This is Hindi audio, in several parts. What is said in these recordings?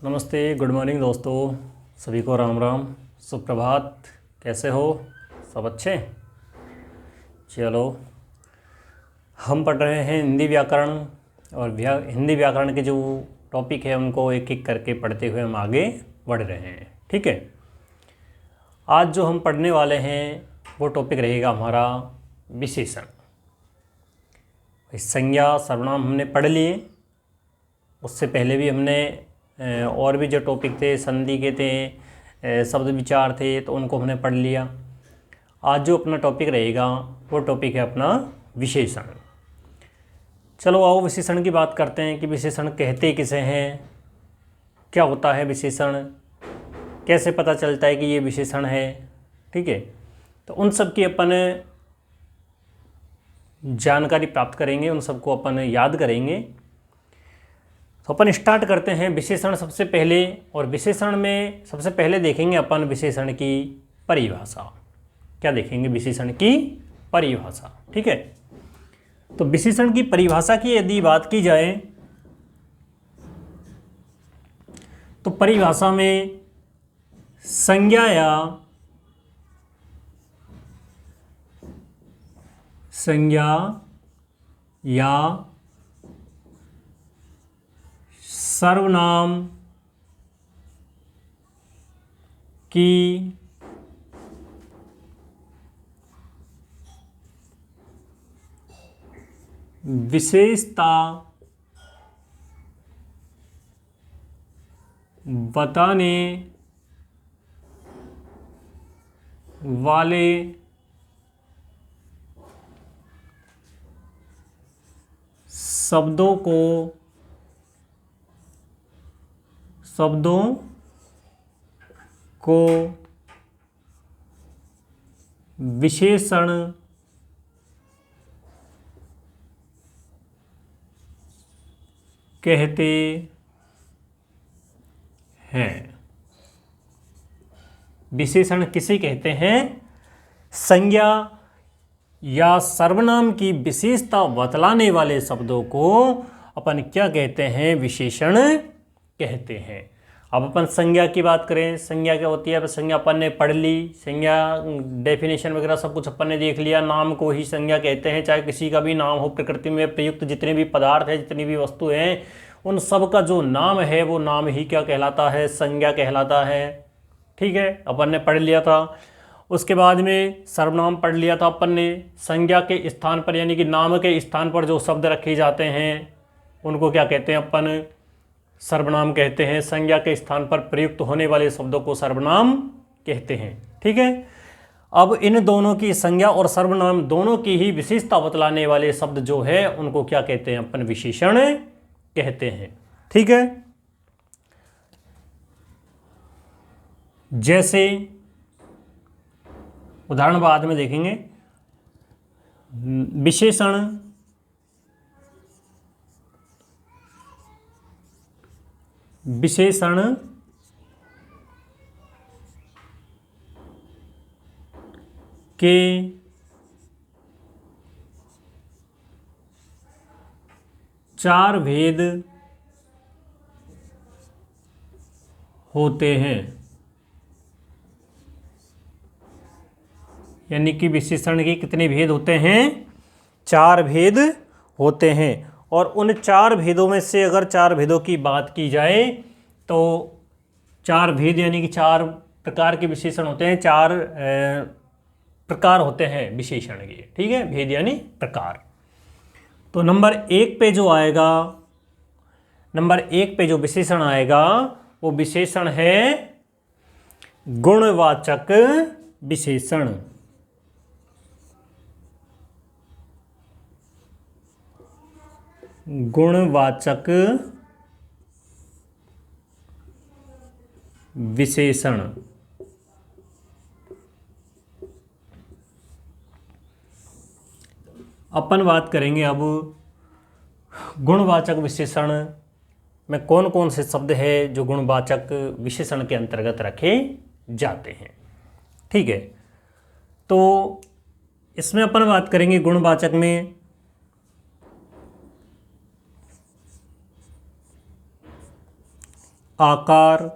नमस्ते, गुड मॉर्निंग दोस्तों, सभी को राम राम, सुप्रभात। कैसे हो? सब अच्छे? चलो, हम पढ़ रहे हैं हिंदी व्याकरण और हिंदी व्याकरण के जो टॉपिक है उनको एक एक करके पढ़ते हुए हम आगे बढ़ रहे हैं। ठीक है, आज जो हम पढ़ने वाले हैं वो टॉपिक रहेगा हमारा विशेषण। संज्ञा सर्वनाम हमने पढ़ लिए, उससे पहले भी हमने और भी जो टॉपिक थे, संधि के थे, शब्द विचार थे, तो उनको हमने पढ़ लिया। आज जो अपना टॉपिक रहेगा वो टॉपिक है अपना विशेषण। चलो आओ विशेषण की बात करते हैं कि विशेषण कहते किसे हैं, क्या होता है विशेषण, कैसे पता चलता है कि ये विशेषण है। ठीक है, तो उन सब की अपन जानकारी प्राप्त करेंगे, उन सबको अपन याद करेंगे। तो अपन स्टार्ट करते हैं विशेषण सबसे पहले। और विशेषण में सबसे पहले देखेंगे अपन विशेषण की परिभाषा। क्या देखेंगे? विशेषण की परिभाषा। ठीक है, तो विशेषण की परिभाषा की यदि बात की जाए तो परिभाषा में संज्ञा या सर्वनाम की विशेषता बताने वाले शब्दों को विशेषण कहते हैं। विशेषण किसे कहते हैं? संज्ञा या सर्वनाम की विशेषता बतलाने वाले शब्दों को अपन क्या कहते हैं? विशेषण कहते हैं। अब अपन संज्ञा की बात करें, संज्ञा क्या होती है? अब संज्ञा अपन ने पढ़ ली, संज्ञा डेफिनेशन वगैरह सब कुछ अपन ने देख लिया। नाम को ही संज्ञा कहते हैं, चाहे किसी का भी नाम हो। प्रकृति में प्रयुक्त जितने भी पदार्थ हैं, जितनी भी वस्तु हैं, उन सब का जो नाम है वो नाम ही क्या कहलाता है? संज्ञा कहलाता है। ठीक है, अपन ने पढ़ लिया था। उसके बाद में सर्वनाम पढ़ लिया था अपन ने। संज्ञा के स्थान पर यानी कि नाम के स्थान पर जो शब्द रखे जाते हैं उनको क्या कहते हैं? अपन सर्वनाम कहते हैं। संज्ञा के स्थान पर प्रयुक्त होने वाले शब्दों को सर्वनाम कहते हैं। ठीक है, अब इन दोनों की, संज्ञा और सर्वनाम दोनों की ही विशेषता बतलाने वाले शब्द जो है उनको क्या कहते हैं? अपन विशेषण कहते हैं। ठीक है, जैसे उदाहरण बाद में देखेंगे। विशेषण के चार भेद होते हैं। यानी कि विशेषण के कितने भेद होते हैं? चार भेद होते हैं। और उन चार भेदों में से अगर चार भेदों की बात की जाए तो चार भेद यानी कि चार प्रकार के विशेषण होते हैं। चार प्रकार होते हैं विशेषण के। ठीक है, भेद यानी प्रकार। तो नंबर एक पे जो आएगा, नंबर एक पे जो विशेषण आएगा वो विशेषण है गुणवाचक विशेषण। गुणवाचक विशेषण। अपन बात करेंगे अब गुणवाचक विशेषण में कौन कौन से शब्द है जो गुणवाचक विशेषण के अंतर्गत रखे जाते हैं। ठीक है, तो इसमें अपन बात करेंगे गुणवाचक में आकार,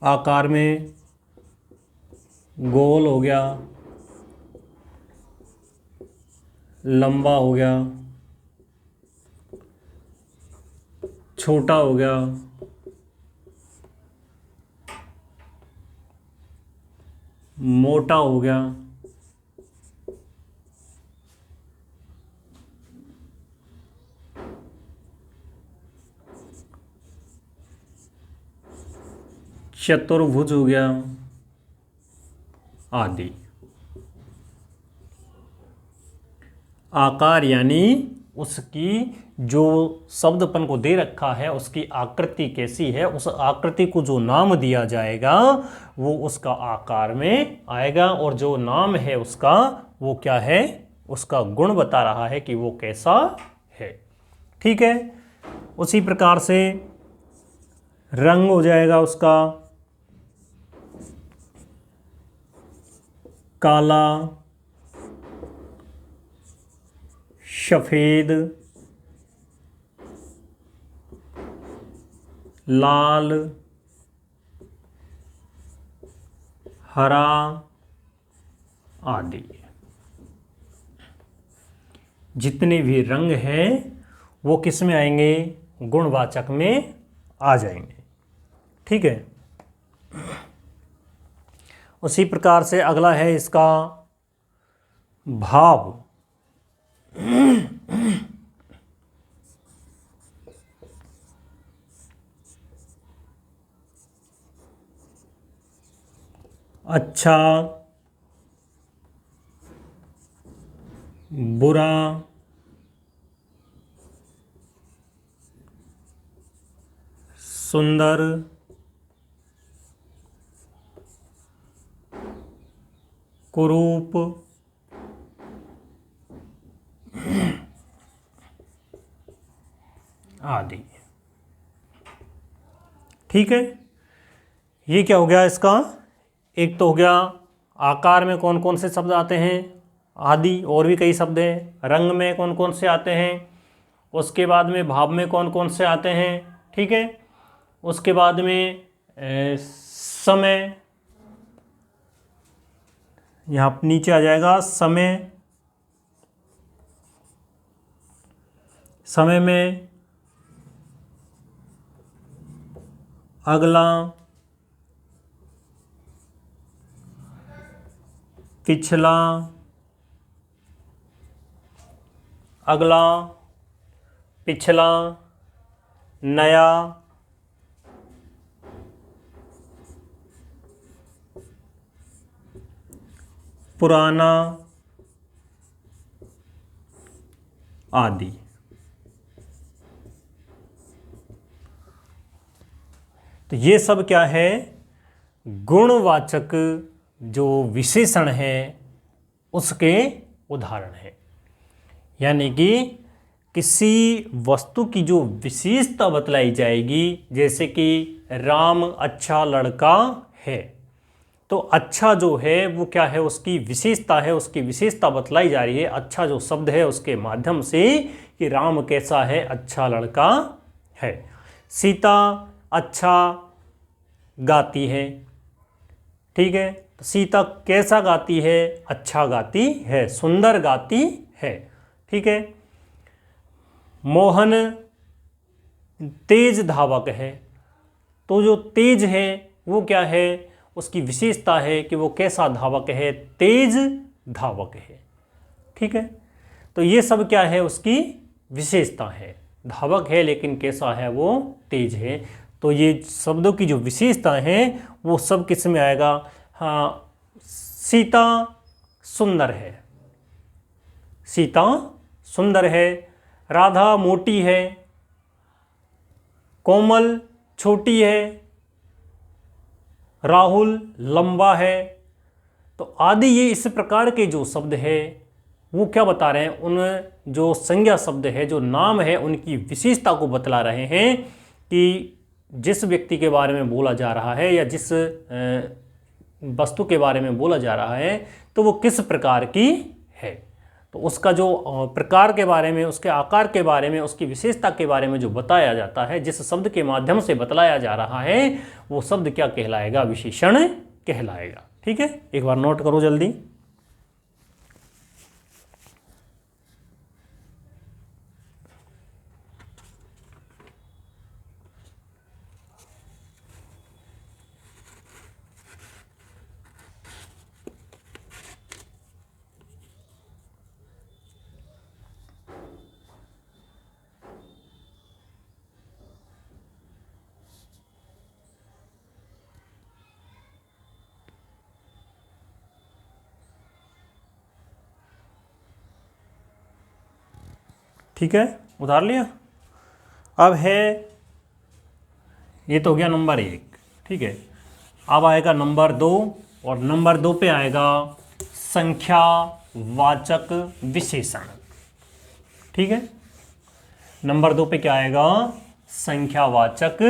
आकार में गोल हो गया, लंबा हो गया, छोटा हो गया, मोटा हो गया, चतुर्भुज हो गया, आदि। आकार यानी उसकी जो शब्द अपन को दे रखा है उसकी आकृति कैसी है, उस आकृति को जो नाम दिया जाएगा वो उसका आकार में आएगा, और जो नाम है उसका वो क्या है, उसका गुण बता रहा है कि वो कैसा है। ठीक है। उसी प्रकार से रंग हो जाएगा उसका काला, सफेद, लाल, हरा आदि। जितने भी रंग हैं वो किस में आएंगे, गुणवाचक में आ जाएंगे। ठीक है। उसी प्रकार से अगला है इसका भाव। अच्छा, बुरा, सुंदर, कुरूप, आदि। ठीक है। ये क्या हो गया इसका, एक तो हो गया आकार में कौन कौन से शब्द आते हैं, आदि, और भी कई शब्द हैं। रंग में कौन कौन से आते हैं, उसके बाद में भाव में कौन कौन से आते हैं। ठीक है। उसके बाद में समय, यहाँ नीचे आ जाएगा समय, समय में अगला, पिछला, अगला, पिछला, नया, पुराना आदि। तो ये सब क्या है, गुणवाचक जो विशेषण है उसके उदाहरण है। यानी कि किसी वस्तु की जो विशेषता बतलाई जाएगी, जैसे कि राम अच्छा लड़का है, तो अच्छा जो है वो क्या है, उसकी विशेषता है, उसकी विशेषता बतलाई जा रही है अच्छा जो शब्द है उसके माध्यम से कि राम कैसा है, अच्छा लड़का है। सीता अच्छा गाती है। ठीक है। तो सीता कैसा गाती है, अच्छा गाती है, सुंदर गाती है। ठीक है। मोहन तेज धावक है। तो जो तेज है वो क्या है, उसकी विशेषता है कि वो कैसा धावक है, तेज धावक है। ठीक है। तो ये सब क्या है, उसकी विशेषता है। धावक है लेकिन कैसा है, वो तेज है। तो ये शब्दों की जो विशेषता है वो सब किस में आएगा। हाँ, सीता सुंदर है, सीता सुंदर है। राधा मोटी है, कोमल छोटी है, राहुल लंबा है। तो आदि ये इस प्रकार के जो शब्द है वो क्या बता रहे हैं, उन जो संज्ञा शब्द है, जो नाम है, उनकी विशेषता को बतला रहे हैं कि जिस व्यक्ति के बारे में बोला जा रहा है या जिस वस्तु के बारे में बोला जा रहा है तो वो किस प्रकार की है। तो उसका जो प्रकार के बारे में, उसके आकार के बारे में, उसकी विशेषता के बारे में जो बताया जाता है, जिस शब्द के माध्यम से बतलाया जा रहा है, वो शब्द क्या कहलाएगा? विशेषण कहलाएगा। ठीक है, एक बार नोट करो जल्दी। ठीक है, उतार लिया। अब है, ये तो हो गया नंबर 1। ठीक है, अब आएगा नंबर 2, और नंबर 2 पे आएगा संख्यावाचक विशेषण। ठीक है, नंबर 2 पे क्या आएगा? संख्यावाचक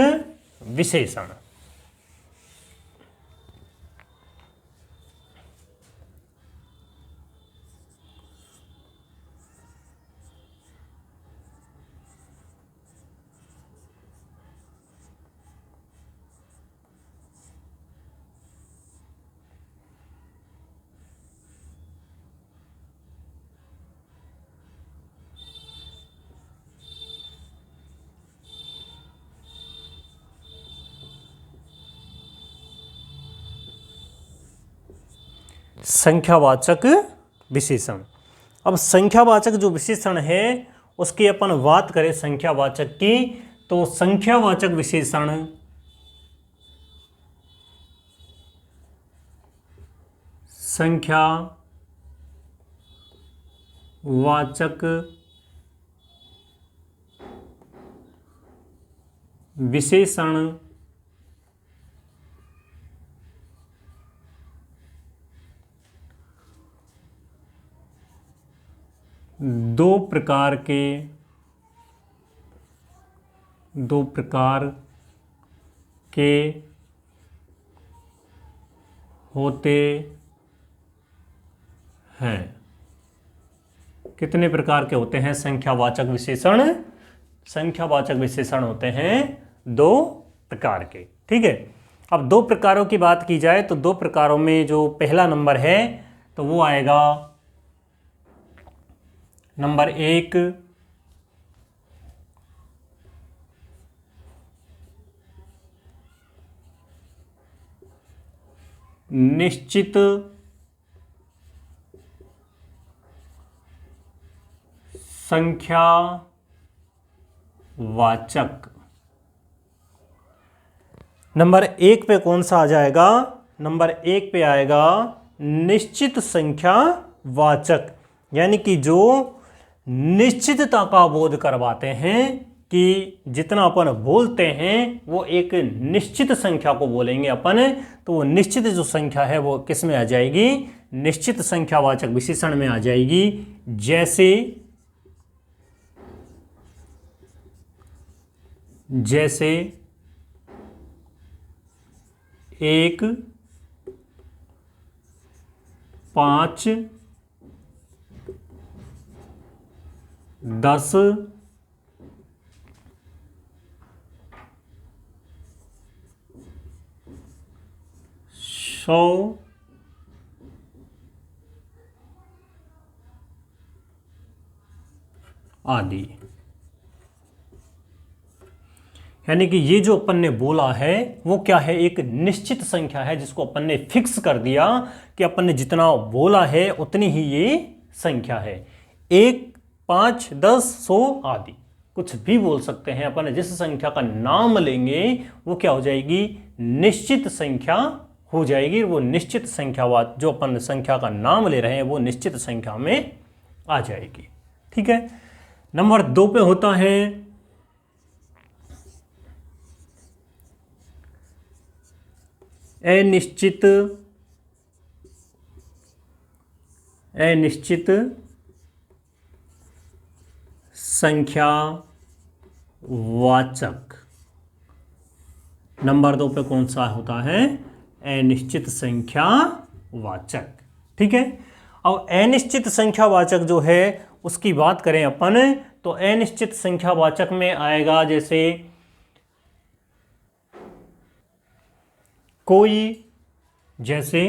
विशेषण। संख्यावाचक विशेषण। अब संख्यावाचक जो विशेषण है उसकी अपन बात करें संख्यावाचक की, तो संख्यावाचक विशेषण संख्यावाचक विशेषण दो प्रकार के होते हैं। कितने प्रकार के होते हैं संख्यावाचक विशेषण? संख्यावाचक विशेषण होते हैं 2 प्रकार के। ठीक है, अब 2 प्रकारों की बात की जाए तो 2 प्रकारों में जो पहला नंबर है तो वो आएगा नंबर 1 निश्चित संख्यावाचक। नंबर 1 पे कौन सा आ जाएगा? नंबर 1 पे आएगा निश्चित संख्यावाचक, यानी कि जो निश्चितता का बोध करवाते हैं कि जितना अपन बोलते हैं वो एक निश्चित संख्या को बोलेंगे अपन, तो वो निश्चित जो संख्या है वो किस में आ जाएगी? निश्चित संख्यावाचक विशेषण में आ जाएगी। जैसे 1, 5, 10, 100, आदि। यानी कि ये जो अपन ने बोला है वो क्या है? एक निश्चित संख्या है जिसको अपन ने फिक्स कर दिया कि अपन ने जितना बोला है उतनी ही ये संख्या है। 1, 5, 10, 100 आदि कुछ भी बोल सकते हैं अपन। जिस संख्या का नाम लेंगे वो क्या हो जाएगी? निश्चित संख्या हो जाएगी। वो निश्चित संख्यावाद जो अपन संख्या का नाम ले रहे हैं वो निश्चित संख्या में आ जाएगी। ठीक है, नंबर 2 पे होता है अनिश्चित संख्यावाचक। नंबर 2 पे कौन सा होता है? अनिश्चित संख्यावाचक। ठीक है, अब अनिश्चित संख्यावाचक जो है उसकी बात करें अपन, तो अनिश्चित संख्यावाचक में आएगा जैसे कोई, जैसे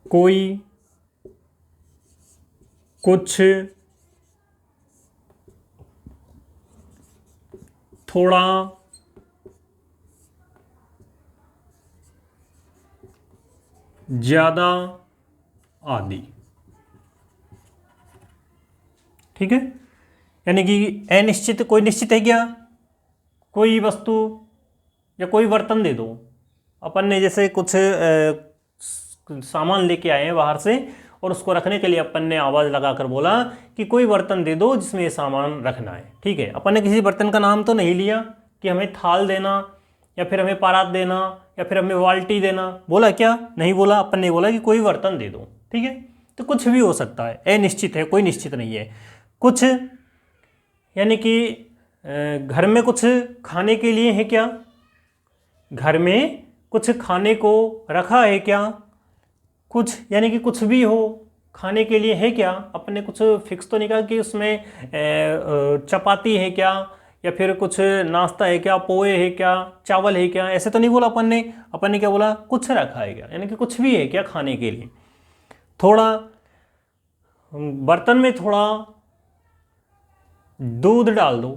कोई, कुछ, थोड़ा, ज्यादा आदि। ठीक है, यानी कि अनिश्चित, कोई निश्चित है क्या, कोई वस्तु या कोई बर्तन दे दो। अपन ने जैसे कुछ सामान लेके आए हैं बाहर से और उसको रखने के लिए अपन ने आवाज़ लगाकर बोला कि कोई बर्तन दे दो जिसमें ये सामान रखना है। ठीक है, अपन ने किसी बर्तन का नाम तो नहीं लिया कि हमें थाल देना या फिर हमें परात देना या फिर हमें बाल्टी देना, बोला क्या, नहीं बोला। अपन ने बोला कि कोई बर्तन दे दो। ठीक है, तो कुछ भी हो सकता है, अनिश्चित है, कोई निश्चित नहीं है। कुछ यानी कि घर में कुछ खाने के लिए है क्या, घर में कुछ खाने को रखा है क्या। कुछ यानी कि कुछ भी हो, खाने के लिए है क्या, अपने कुछ फिक्स तो नहीं कहा कि उसमें चपाती है क्या या फिर कुछ नाश्ता है क्या, पोहे है क्या, चावल है क्या, ऐसे तो नहीं बोला अपन ने। अपन ने क्या बोला, कुछ रखा है क्या, यानी कि कुछ भी है क्या खाने के लिए। थोड़ा, बर्तन में थोड़ा दूध डाल दो,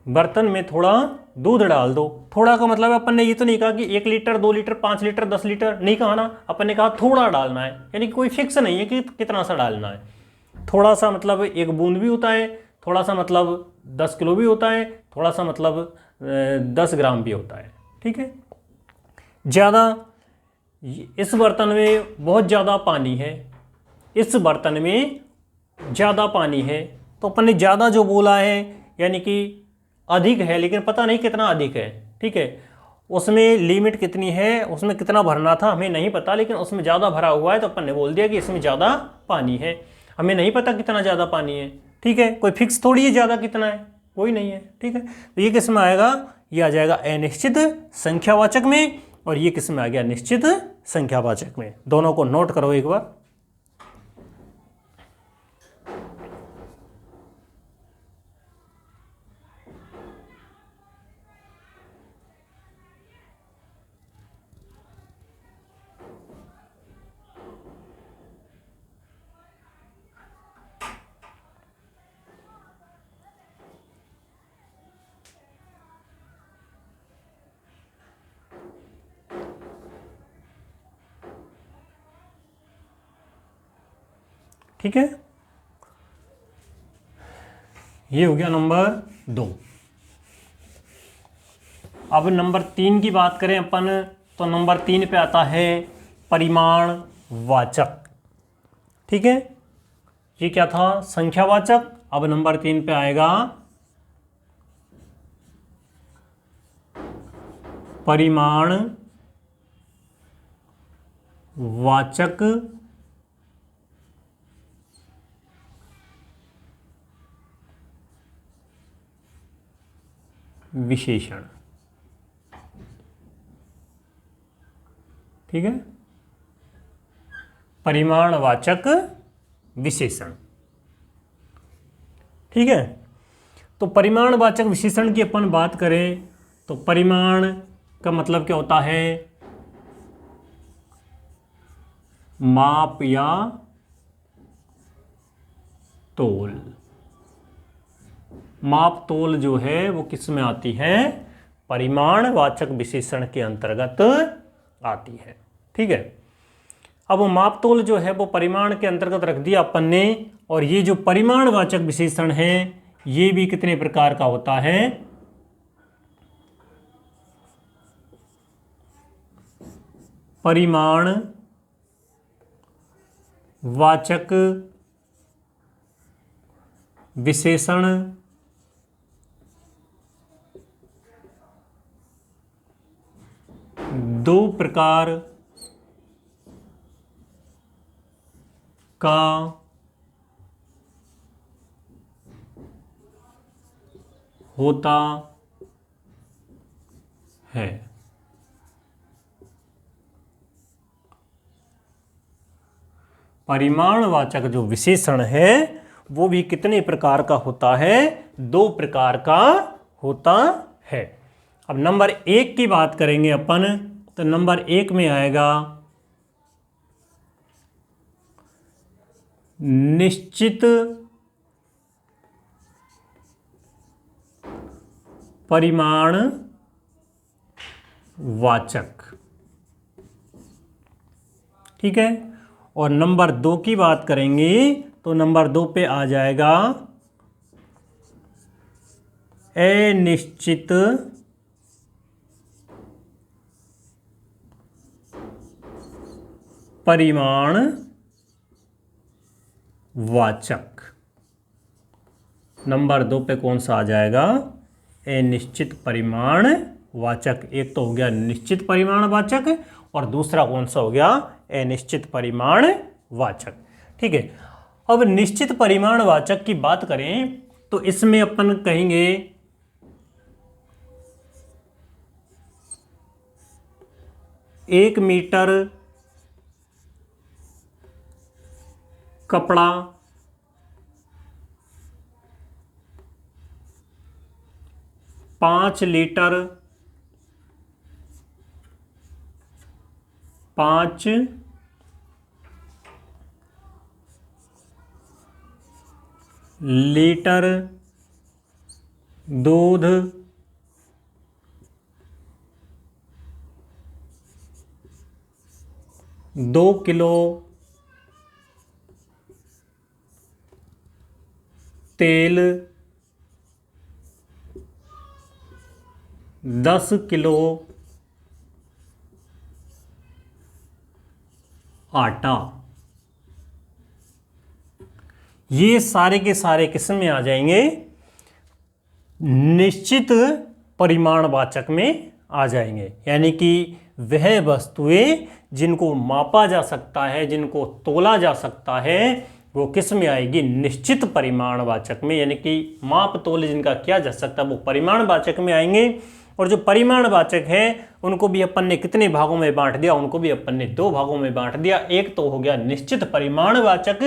बर्तन में थोड़ा दूध डाल दो। थोड़ा का मतलब है अपन ने ये तो नहीं कहा कि 1 लीटर 2 लीटर 5 लीटर 10 लीटर, नहीं कहा ना। अपन ने कहा थोड़ा डालना है, यानी कि कोई फिक्स नहीं है कि कितना सा डालना है। थोड़ा सा मतलब 1 बूंद भी होता है, थोड़ा सा मतलब 10 किलो भी होता है, थोड़ा सा मतलब 10 ग्राम भी होता है। ठीक है, ज़्यादा, इस बर्तन में बहुत ज़्यादा पानी है, इस बर्तन में ज़्यादा पानी है। तो अपन ने ज़्यादा जो बोला है यानी कि अधिक है, लेकिन पता नहीं कितना अधिक है। ठीक है, उसमें लिमिट कितनी है, उसमें कितना भरना था हमें नहीं पता, लेकिन उसमें ज़्यादा भरा हुआ है तो अपन ने बोल दिया कि इसमें ज़्यादा पानी है। हमें नहीं पता कितना ज़्यादा पानी है। ठीक है, कोई फिक्स थोड़ी है ज़्यादा कितना है, कोई नहीं है। ठीक है, तो ये किस में आएगा, ये आ जाएगा अनिश्चित संख्यावाचक में, और ये किस में आ गया, निश्चित संख्यावाचक में। दोनों को नोट करो एक बार। ठीक है, ये हो गया नंबर 2। अब नंबर 3 की बात करें अपन, तो नंबर 3 पे आता है परिमाणवाचक। ठीक है, ये क्या था, संख्यावाचक। अब नंबर 3 पे आएगा परिमाणवाचक विशेषण। ठीक है, परिमाणवाचक विशेषण। ठीक है, तो परिमाणवाचक विशेषण की अपन बात करें तो परिमाण का मतलब क्या होता है, माप या तोल। माप तोल जो है वो किस में आती है, परिमाणवाचक विशेषण के अंतर्गत आती है। ठीक है, अब वो माप तोल जो है वो परिमाण के अंतर्गत रख दिया अपन ने। और ये जो परिमाणवाचक विशेषण है ये भी कितने प्रकार का होता है, परिमाणवाचक विशेषण दो प्रकार का होता है। परिमाणवाचक जो विशेषण है वो भी कितने प्रकार का होता है? 2 प्रकार का होता है। अब नंबर 1 की बात करेंगे अपन, तो नंबर 1 में आएगा निश्चित परिमाणवाचक। ठीक है। और नंबर 2 की बात करेंगे तो नंबर 2 पे आ जाएगा अनिश्चित परिमाणवाचक। नंबर 2 पे कौन सा आ जाएगा? अनिश्चित परिमाणवाचक। एक तो हो गया निश्चित परिमाणवाचक और दूसरा कौन सा हो गया? अनिश्चित परिमाणवाचक। ठीक है। अब निश्चित परिमाणवाचक की बात करें तो इसमें अपन कहेंगे 1 मीटर कपड़ा 5 लीटर 5 लीटर दूध 2 किलो तेल 10 किलो आटा। ये सारे के सारे किस में आ जाएंगे? निश्चित परिमाणवाचक में आ जाएंगे। यानी कि वह वस्तुएं जिनको मापा जा सकता है, जिनको तोला जा सकता है, वो किस में आएगी? निश्चित परिमाणवाचक में। यानी कि माप तोल जिनका किया जा सकता है वो परिमाणवाचक में आएंगे। और जो परिमाणवाचक है उनको भी अपन ने कितने भागों में बांट दिया? उनको भी अपन ने 2 भागों में बांट दिया। एक तो हो गया निश्चित परिमाणवाचक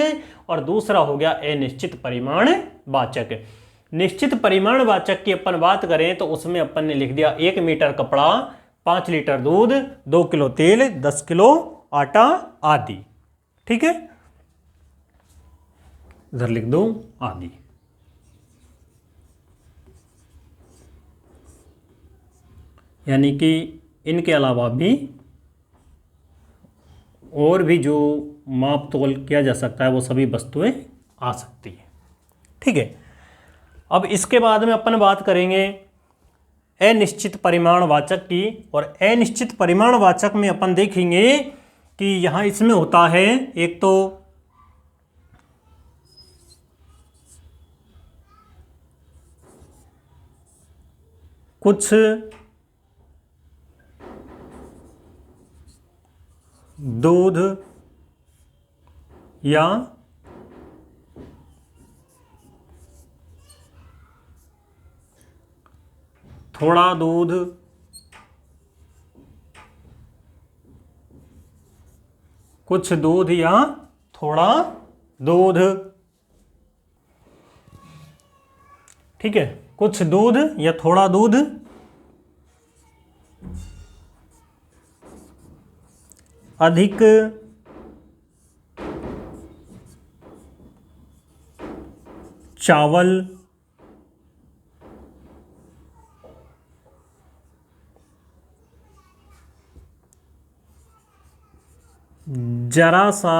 और दूसरा हो गया अनिश्चित परिमाणवाचक। निश्चित परिमाणवाचक की अपन बात करें तो उसमें अपन ने लिख दिया 1 मीटर कपड़ा, 5 लीटर दूध, 2 किलो तेल, 10 किलो आटा आदि। ठीक है, इधर लिख दो आदि। यानी कि इनके अलावा भी और भी जो माप तोल किया जा सकता है वो सभी वस्तुएं आ सकती हैं। ठीक है। अब इसके बाद में अपन बात करेंगे अनिश्चित परिमाणवाचक की। और अनिश्चित परिमाणवाचक में अपन देखेंगे कि यहाँ इसमें होता है एक तो कुछ दूध या थोड़ा दूध, कुछ दूध या थोड़ा दूध। ठीक है, कुछ दूध या थोड़ा दूध अधिक चावल जरा सा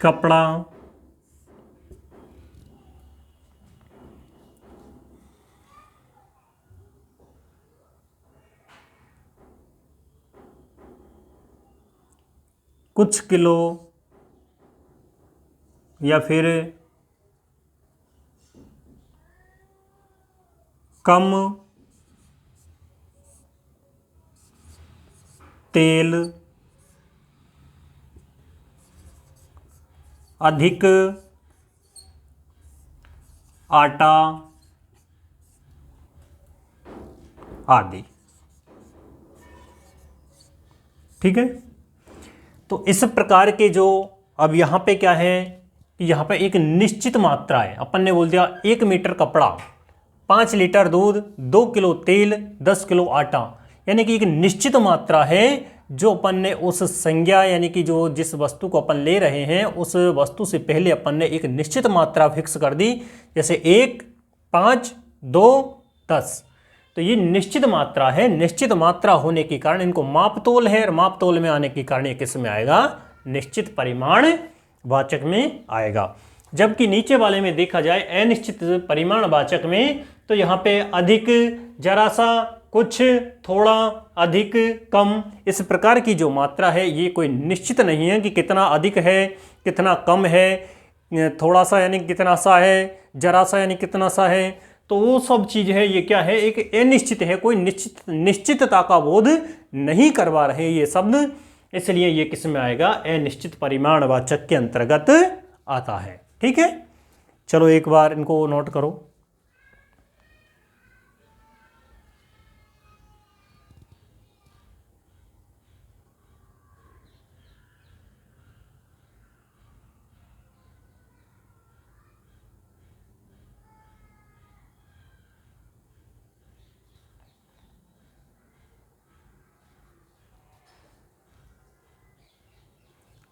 कपड़ा कुछ किलो या फिर कम तेल अधिक आटा आदि। ठीक है, तो इस प्रकार के जो, अब यहां पे क्या है कि यहां पे एक निश्चित मात्रा है। अपन ने बोल दिया 1 मीटर कपड़ा, 5 लीटर दूध, 2 किलो तेल, 10 किलो आटा, यानी कि एक निश्चित मात्रा है जो अपन ने उस संज्ञा, यानी कि जो जिस वस्तु को अपन ले रहे हैं उस वस्तु से पहले अपन ने एक निश्चित मात्रा फिक्स कर दी, जैसे 1, 5, 2, 10। तो ये निश्चित मात्रा है। निश्चित मात्रा होने के कारण इनको मापतोल है, और मापतोल में आने के कारण ये किस में आएगा? निश्चित परिमाण वाचक में आएगा। जबकि नीचे वाले में देखा जाए अनिश्चित परिमाण वाचक में, तो यहाँ पे अधिक, जरा सा, कुछ, थोड़ा, अधिक, कम, इस प्रकार की जो मात्रा है ये कोई निश्चित नहीं है कि कितना अधिक है, कितना कम है, थोड़ा सा यानी कितना सा है, जरा सा यानी कितना सा है। तो वो सब चीज़ है, ये क्या है? एक अनिश्चित है, कोई निश्चितता का बोध नहीं करवा रहे ये शब्द, इसलिए ये किस में आएगा? अनिश्चित परिमाणवाचक के अंतर्गत आता है। ठीक है, चलो एक बार इनको नोट करो।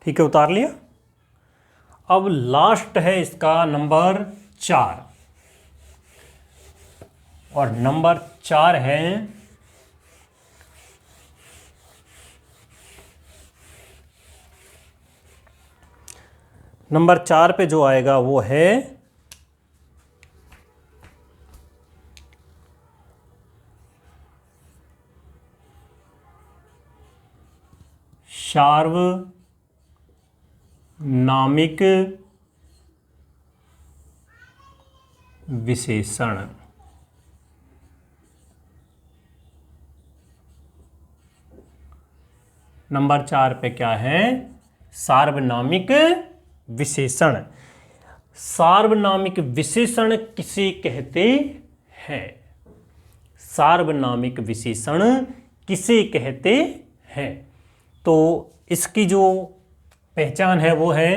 ठीक है, उतार लिया। अब लास्ट है इसका नंबर 4, और नंबर 4 है नंबर 4 पे जो आएगा वो है सार्वनामिक विशेषण। नंबर 4 पे क्या है? सार्वनामिक विशेषण। सार्वनामिक विशेषण किसे कहते हैं? सार्वनामिक विशेषण किसे कहते हैं? तो इसकी जो पहचान है वो है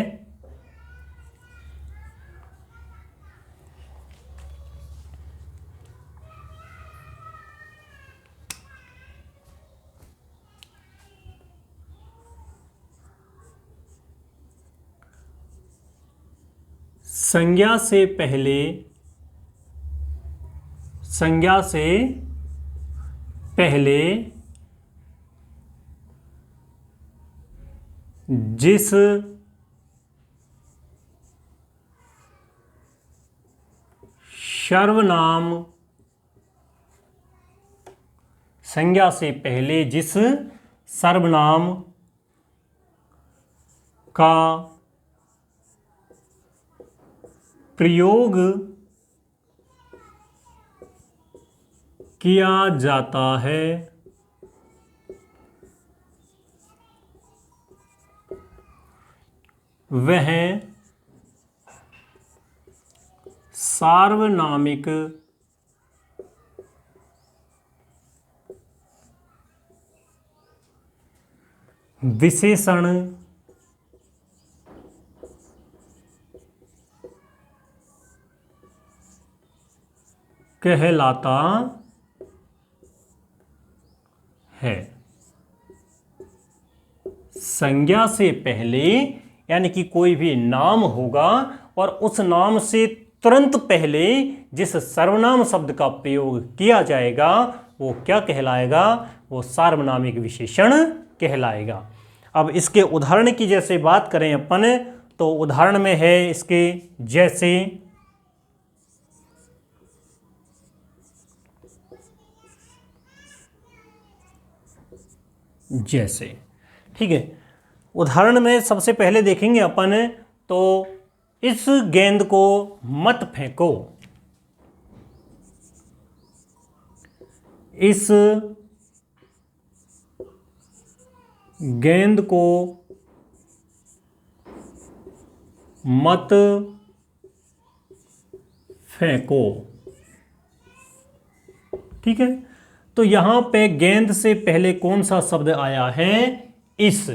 संज्ञा से पहले जिस सर्वनाम, संज्ञा से पहले जिस सर्वनाम का प्रयोग किया जाता है वह सार्वनामिक विशेषण कहलाता है। संज्ञा से पहले यानी कि कोई भी नाम होगा और उस नाम से तुरंत पहले जिस सर्वनाम शब्द का प्रयोग किया जाएगा वो क्या कहलाएगा? वो सार्वनामिक विशेषण कहलाएगा। अब इसके उदाहरण की जैसे बात करें अपन, तो उदाहरण में है इसके जैसे। ठीक है, उदाहरण में सबसे पहले देखेंगे अपन, तो इस गेंद को मत फेंको। इस गेंद को मत फेंको। ठीक है, तो यहां पे गेंद से पहले कौन सा शब्द आया है? इस।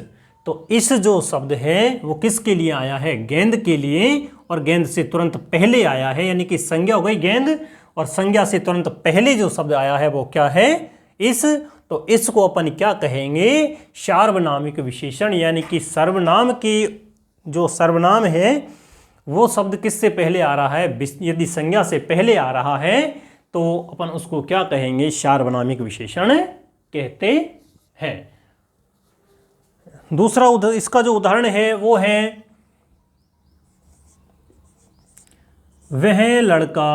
तो इस जो शब्द है वो किसके लिए आया है? गेंद के लिए, और गेंद से तुरंत पहले आया है, यानी कि संज्ञा हो गई गेंद, और संज्ञा से तुरंत पहले जो शब्द आया है वो क्या है? इस। तो इसको अपन क्या कहेंगे? सार्वनामिक विशेषण, यानी कि सर्वनाम की जो सर्वनाम है वो शब्द किससे पहले आ रहा है? यदि संज्ञा से पहले आ रहा है तो अपन उसको क्या कहेंगे? सार्वनामिक विशेषण कहते हैं। दूसरा इसका जो उदाहरण है वो है, वह लड़का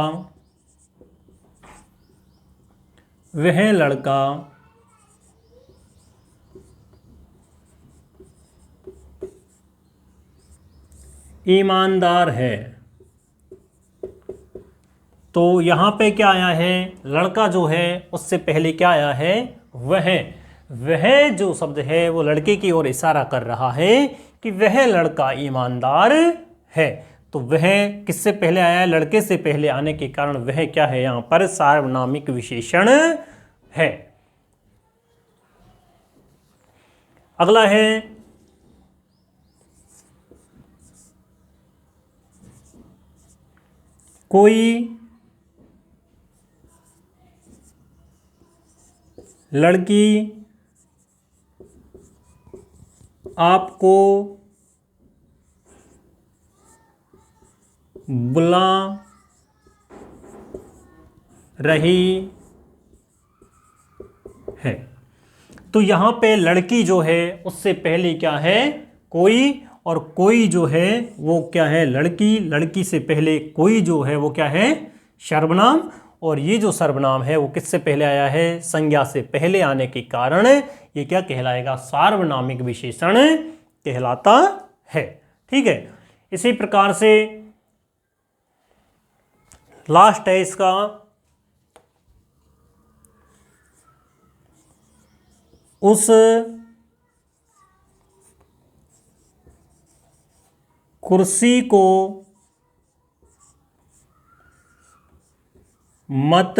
ईमानदार है। तो यहां पे क्या आया है? लड़का जो है उससे पहले क्या आया है? वह जो शब्द है वो लड़के की ओर इशारा कर रहा है कि वह लड़का ईमानदार है। तो वह किससे पहले आया है? लड़के से पहले आने के कारण वह क्या है? यहां पर सार्वनामिक विशेषण है। अगला है, कोई लड़की आपको बुला रही है। तो यहां पे लड़की जो है उससे पहले क्या है? कोई, और कोई जो है वो क्या है? लड़की। लड़की से पहले कोई जो है वो क्या है? सर्वनाम। और ये जो सर्वनाम है वो किससे पहले आया है? संज्ञा से पहले आने के कारण ये क्या कहलाएगा? सार्वनामिक विशेषण कहलाता है। ठीक है, इसी प्रकार से लास्ट है इसका, उस कुर्सी को मत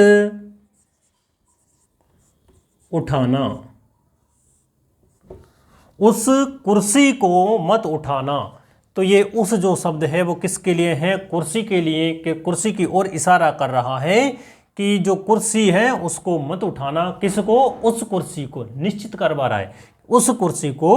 उठाना। उस कुर्सी को मत उठाना। तो ये उस जो शब्द है वो किसके लिए है? कुर्सी के लिए, कि कुर्सी की ओर इशारा कर रहा है कि जो कुर्सी है उसको मत उठाना। किसको? उस कुर्सी को, निश्चित करवा रहा है, उस कुर्सी को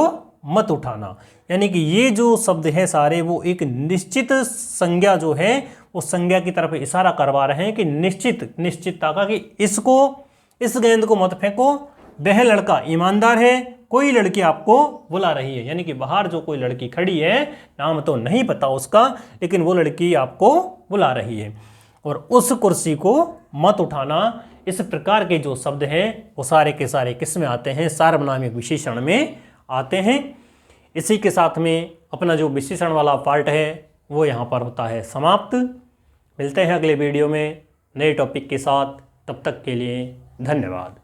मत उठाना। यानी कि ये जो शब्द है सारे वो एक निश्चित संज्ञा जो है वो संज्ञा की तरफ इशारा करवा रहे हैं कि निश्चितता का, कि इसको, इस गेंद को मत फेंको, वह लड़का ईमानदार है, कोई लड़की आपको बुला रही है। यानी कि बाहर जो कोई लड़की खड़ी है, नाम तो नहीं पता उसका, लेकिन वो लड़की आपको बुला रही है। और उस कुर्सी को मत उठाना। इस प्रकार के जो शब्द हैं वो सारे के सारे किस में आते हैं? सार्वनामिक विशेषण में आते हैं। इसी के साथ में अपना जो विशेषण वाला पार्ट है वो यहाँ पर होता है समाप्त। मिलते हैं अगले वीडियो में नए टॉपिक के साथ। तब तक के लिए धन्यवाद।